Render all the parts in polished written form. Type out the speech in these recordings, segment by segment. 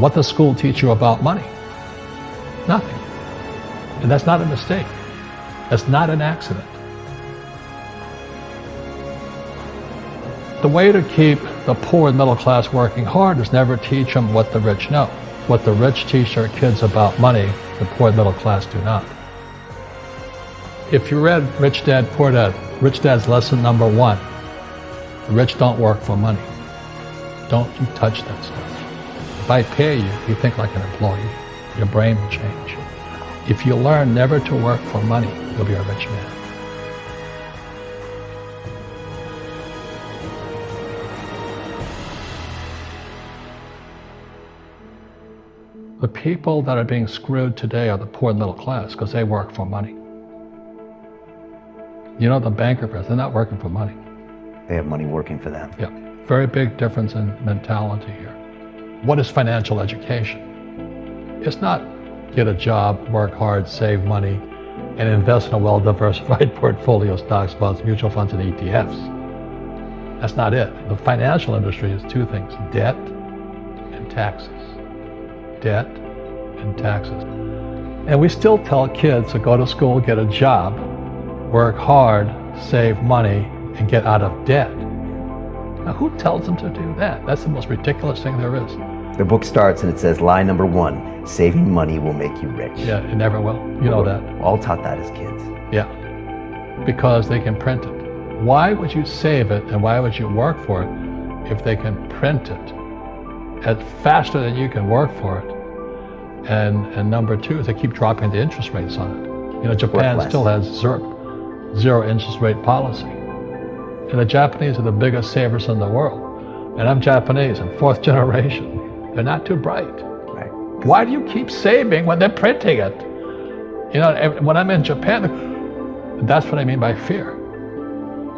What does school teach you about money? Nothing. And that's not a mistake. That's not an accident. The way to keep the poor and middle class working hard is never teach them what the rich know. What the rich teach their kids about money, the poor and middle class do not. If you read Rich Dad, Poor Dad, Rich Dad's lesson number 1, the rich don't work for money. Don't you touch that stuff. If I pay you, you think like an employee. Your brain will change. If you learn never to work for money, you'll be a rich man. The people that are being screwed today are the poor and middle class because they work for money. You know, the banker friends, they're not working for money. They have money working for them. Yeah, very big difference in mentality here. What is financial education? It's not get a job, work hard, save money, and invest in a well-diversified portfolio of stocks, bonds, mutual funds, and ETFs. That's not it. The financial industry is 2 things, debt and taxes. Debt and taxes. And we still tell kids to go to school, get a job, work hard, save money, and get out of debt. Now, who tells them to do that? That's the most ridiculous thing there is. The book starts and it says, lie number 1, saving money will make you rich. Yeah, it never will. You know that. All taught that as kids. Yeah, because they can print it. Why would you save it and why would you work for it if they can print it faster than you can work for it? And number 2 is they keep dropping the interest rates on it. You know, Japan still has zero interest rate policy. And the Japanese are the biggest savers in the world. And I'm Japanese, I'm 4th generation. They're not too bright. Right. Why do you keep saving when they're printing it? You know, when I'm in Japan, that's what I mean by fear.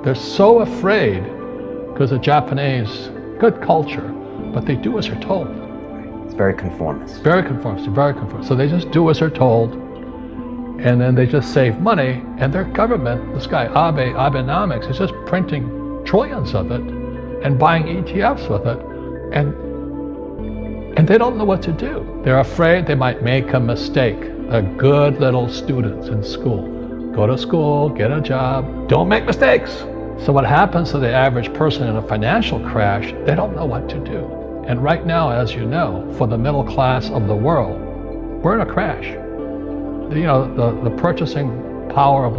They're so afraid because the Japanese, good culture, but they do as they're told. It's very conformist. Very conformist, very conformist. So they just do as they're told, and then they just save money, and their government, this guy Abenomics, is just printing trillions of it and buying ETFs with it, and they don't know what to do. They're afraid they might make a mistake. They're good little students in school. Go to school, get a job, don't make mistakes. So what happens to the average person in a financial crash, they don't know what to do. And right now, as you know, for the middle class of the world, we're in a crash. You know, the purchasing power of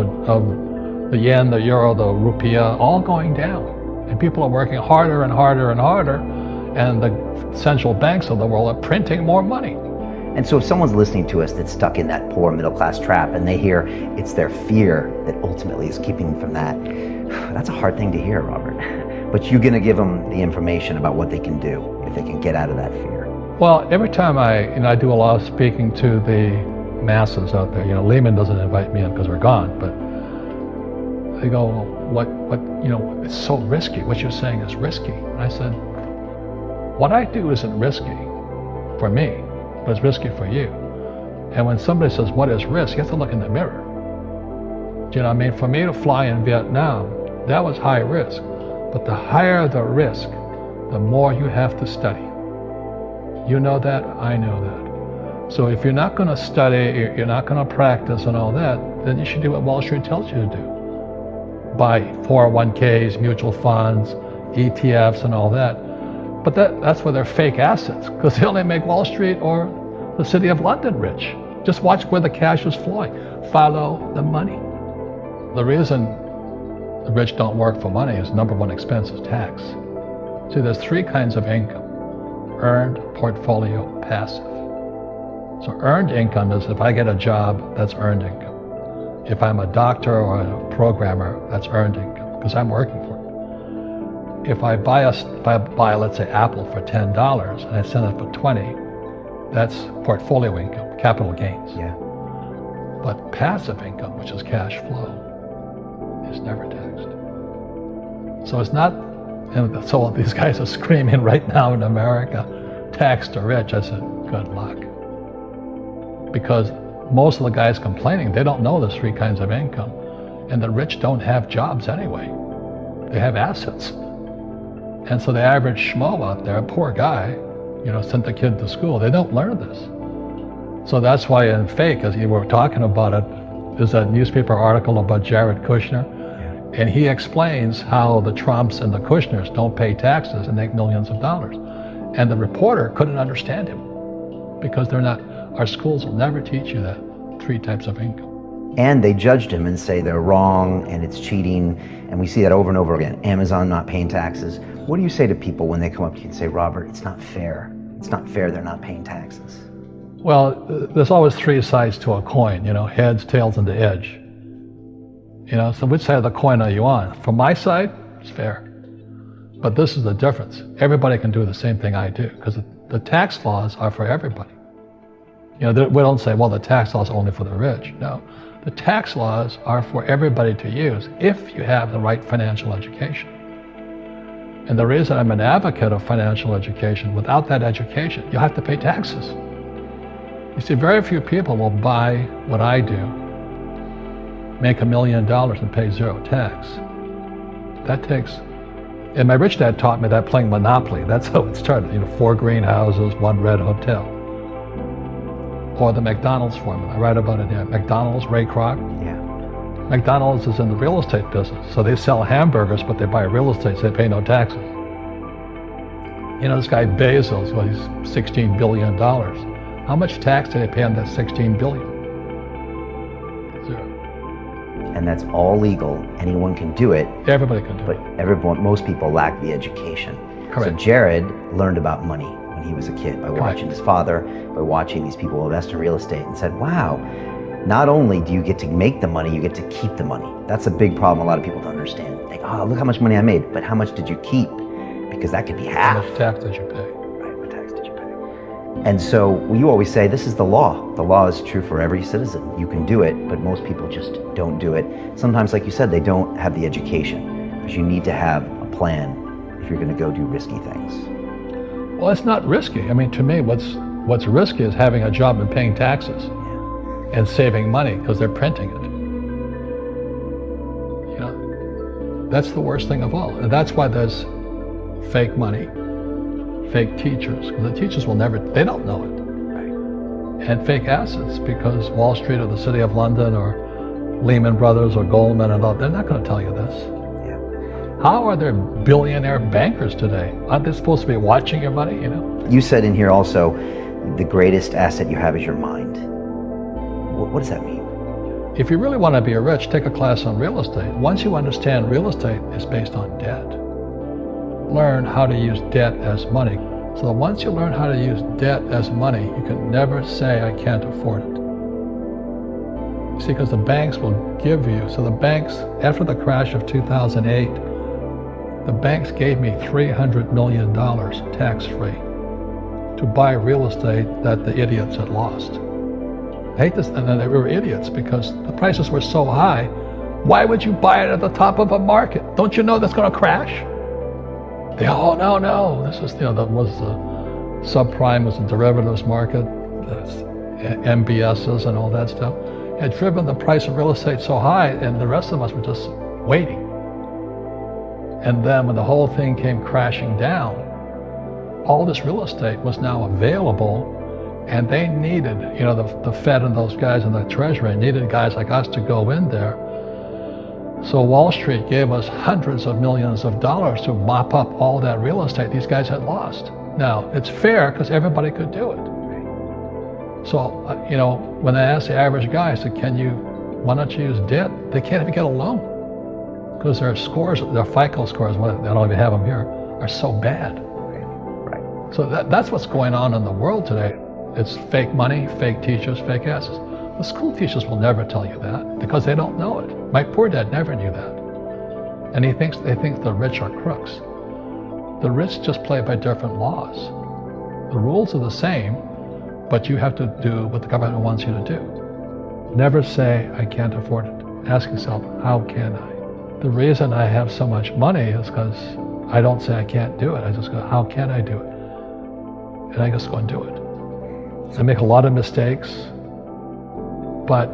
the yen, the euro, the rupiah, all going down. And people are working harder and harder and harder, and the central banks of the world are printing more money. And so if someone's listening to us that's stuck in that poor middle class trap and they hear it's their fear that ultimately is keeping them from that, that's a hard thing to hear, Robert. But you're gonna give them the information about what they can do if they can get out of that fear. Well, every time I do a lot of speaking to the masses out there, you know, Lehman doesn't invite me in because we're gone, but they go, well, what, you know, it's so risky. What you're saying is risky. And I said, what I do isn't risky for me, but it's risky for you. And when somebody says, what is risk? You have to look in the mirror. Do you know what I mean? For me to fly in Vietnam, that was high risk. But the higher the risk, the more you have to study. You know that, I know that. So if you're not going to study, you're not going to practice and all that, then you should do what Wall Street tells you to do. Buy 401ks, mutual funds, ETFs and all that. But that's where they're fake assets, because they only make Wall Street or the city of London rich. Just watch where the cash is flowing. Follow the money. The reason the rich don't work for money is number 1 expense is tax. See, there's 3 kinds of income: earned, portfolio, passive. So earned income is if I get a job, that's earned income. If I'm a doctor or a programmer, that's earned income, because I'm working for it. If I buy, let's say, Apple for $10 and I sell it for $20, that's portfolio income, capital gains. Yeah. But passive income, which is cash flow, is never taxed. So it's not, and so these guys are screaming right now in America, tax the rich. I said, good luck. Because most of the guys complaining, they don't know there's 3 kinds of income. And the rich don't have jobs anyway. They have assets. And so the average schmo out there, a poor guy, sent the kid to school. They don't learn this. So that's why in Fake, as you were talking about it, there's a newspaper article about Jared Kushner, and he explains how the Trumps and the Kushners don't pay taxes and make millions of dollars. And the reporter couldn't understand him because our schools will never teach you that 3 types of income. And they judged him and say they're wrong and it's cheating. And we see that over and over again. Amazon not paying taxes. What do you say to people when they come up to you and say, Robert, it's not fair. It's not fair they're not paying taxes. Well, there's always 3 sides to a coin, heads, tails, and the edge. So which side of the coin are you on? From my side, it's fair. But this is the difference. Everybody can do the same thing I do because the tax laws are for everybody. We don't say, well, the tax laws are only for the rich. No, the tax laws are for everybody to use if you have the right financial education. And the reason I'm an advocate of financial education, without that education, you have to pay taxes. You see, very few people will buy what I do, make $1 million and pay 0 tax. And my rich dad taught me that playing Monopoly. That's how it started. 4 greenhouses, 1 red hotel. Or the McDonald's formula. I write about it here. McDonald's, Ray Kroc. Yeah. McDonald's is in the real estate business. So they sell hamburgers, but they buy real estate, so they pay no taxes. This guy Bezos, well, he's $16 billion. How much tax did they pay on that $16 billion? 0. And that's all legal. Anyone can do it. Everybody can do it. But most people lack the education. Correct. So Jared learned about money when he was a kid by watching his father, by watching these people invest in real estate, and said, wow, not only do you get to make the money, you get to keep the money. That's a big problem a lot of people don't understand. Like, oh, look how much money I made, but how much did you keep? Because that could be half. How much tax did you pay? Right, what tax did you pay? And so you always say, this is the law. The law is true for every citizen. You can do it, but most people just don't do it. Sometimes, like you said, they don't have the education, because you need to have a plan if you're going to go do risky things. Well, it's not risky. To me, what's risky is having a job and paying taxes and saving money because they're printing it. That's the worst thing of all. And that's why there's fake money, fake teachers, because the teachers they don't know it. Right. And fake assets, because Wall Street or the City of London or Lehman Brothers or Goldman and all, they're not going to tell you this. How are there billionaire bankers today? Aren't they supposed to be watching your money, You said in here also, the greatest asset you have is your mind. What does that mean? If you really want to be rich, take a class on real estate. Once you understand real estate is based on debt, learn how to use debt as money. So once you learn how to use debt as money, you can never say, I can't afford it. See, because the banks will give you, so the banks, after the crash of 2008, the banks gave me $300 million tax-free to buy real estate that the idiots had lost. I hate this, and then they were idiots because the prices were so high. Why would you buy it at the top of a market? Don't you know that's going to crash? Oh, no. This is, that was the subprime, was the derivatives market, MBSs and all that stuff. It had driven the price of real estate so high, and the rest of us were just waiting. And then when the whole thing came crashing down, all this real estate was now available, and they needed, the Fed and those guys in the Treasury needed guys like us to go in there. So Wall Street gave us hundreds of millions of dollars to mop up all that real estate these guys had lost. Now, it's fair because everybody could do it. So, when I asked the average guy, I said, why don't you use debt? They can't even get a loan. Because their scores, their FICO scores, I don't even have them here, are so bad. Right. So that's what's going on in the world today. It's fake money, fake teachers, fake assets. The school teachers will never tell you that because they don't know it. My poor dad never knew that. And they think the rich are crooks. The rich just play by different laws. The rules are the same, but you have to do what the government wants you to do. Never say, I can't afford it. Ask yourself, how can I? The reason I have so much money is because I don't say I can't do it. I just go, how can I do it? And I just go and do it. I make a lot of mistakes, but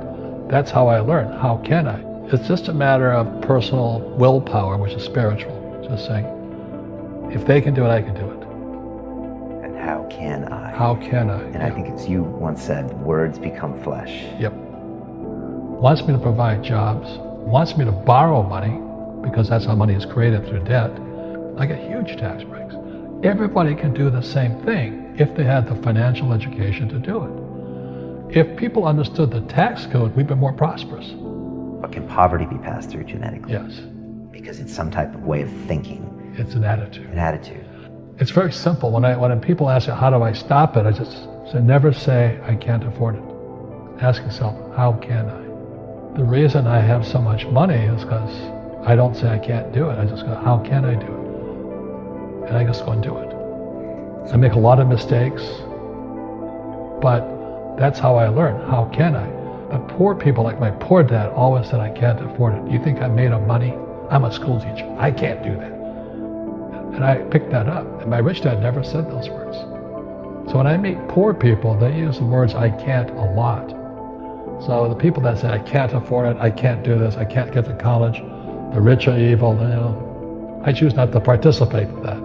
that's how I learn. How can I? It's just a matter of personal willpower, which is spiritual. Just saying, if they can do it, I can do it. And how can I? How can I? And I think it's you once said, words become flesh. Yep. Wants me to provide jobs, wants me to borrow money, because that's how money is created, through debt. I get huge tax breaks. Everybody can do the same thing if they had the financial education to do it. If people understood the tax code, we'd be more prosperous. But can poverty be passed through genetically? Yes. Because it's some type of way of thinking. It's an attitude. An attitude. It's very simple. When people ask you, how do I stop it? I just say, never say, I can't afford it. Ask yourself, how can I? The reason I have so much money is because I don't say I can't do it. I just go, how can I do it? And I just go and do it. I make a lot of mistakes, but that's how I learn. How can I? But poor people, like my poor dad, always said, I can't afford it. You think I'm made of money? I'm a school teacher. I can't do that. And I picked that up. And my rich dad never said those words. So when I meet poor people, they use the words I can't a lot. So the people that say, I can't afford it, I can't do this, I can't get to college, the rich are evil, I choose not to participate in that.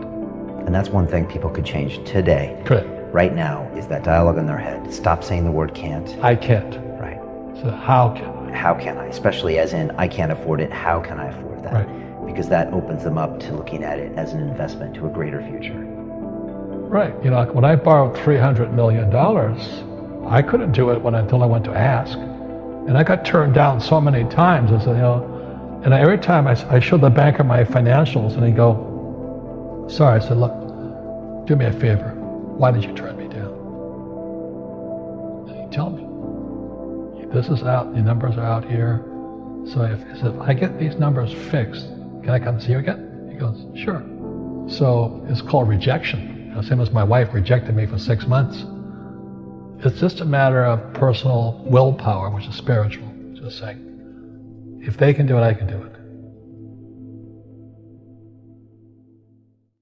And that's one thing people could change today. Correct. Right now is that dialogue in their head. Stop saying the word can't. I can't. Right. So how can I? How can I? Especially as in, I can't afford it. How can I afford that? Right. Because that opens them up to looking at it as an investment to a greater future. Right. When I borrowed $300 million, I couldn't do it until I went to ask. And I got turned down so many times. I said, and every time I showed the banker my financials, and he'd go, sorry. I said, look, do me a favor. Why did you turn me down? And he'd tell me, this is out, the numbers are out here. So if I get these numbers fixed, can I come see you again? He goes, sure. So it's called rejection. Same as my wife rejected me for 6 months. It's just a matter of personal willpower, which is spiritual. Just saying, if they can do it, I can do it.